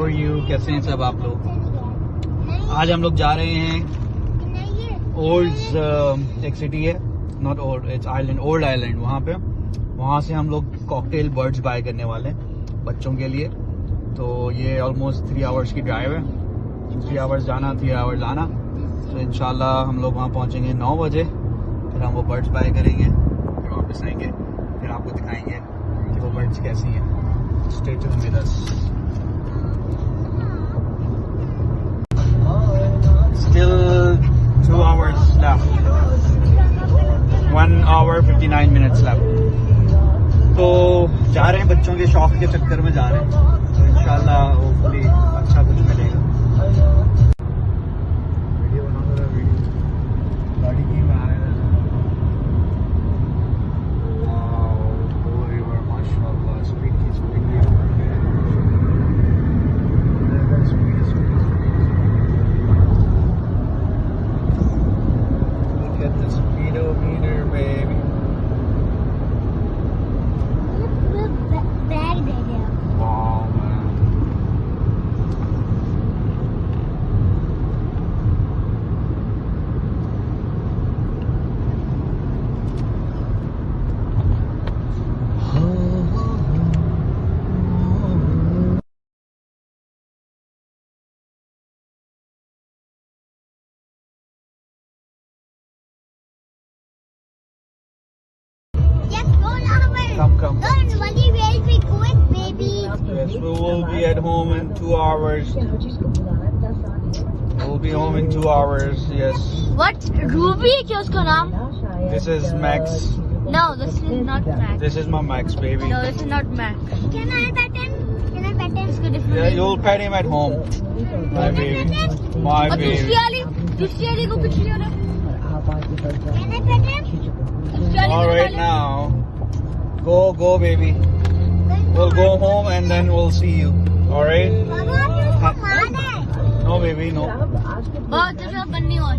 Are you, कैसे हैं सब आप लोग? आज हम लोग जा रहे हैं ओल्ड, एक सिटी है, not old, it's island, old island. वहाँ से हम लोग कॉकटेल बर्ड्स बाय करने वाले हैं बच्चों के लिए। तो ये ऑलमोस्ट 3 आवर्स की ड्राइव है, 3 आवर्स जाना, 3 आवर्स आना। तो इंशाल्लाह हम लोग वहाँ पहुँचेंगे 9 बजे, फिर हम वो बर्ड्स बाय करेंगे, फिर वापस आएंगे, फिर आपको दिखाएंगे कि वो बर्ड्स कैसी हैं। Stay tuned with us. Still 2 hours left. 1 hour 59 minutes left. तो जा रहे हैं, बच्चों के शौक के चक्कर में जा रहे हैं। तो इंशाल्लाह होपफुली अच्छा कुछ मिलेगा। वीडियो बना रहा है, वीडियो गाड़ी की में आ रहा है। माशाल्लाह स्पीड की speed Look at the speedometer, baby. Wow, man. Come. Don't worry, we'll be quick, baby. Yes, we will be at home in 2 hours. We'll be home in 2 hours, yes. What? Ruby? क्या उसका नाम? This is Max. No, this is not Max. This is my Max, baby. No, this is not Max. Can I pet him? Can I pet him? इसको different. Yeah, you'll pet him at home. My baby. My और baby. दूसरी वाली को पिछली वाला. Can I pet him? दूसरी वाली All right now. Go, baby. We'll go home and then we'll see you. All right? No, baby, no. बहुत बननी और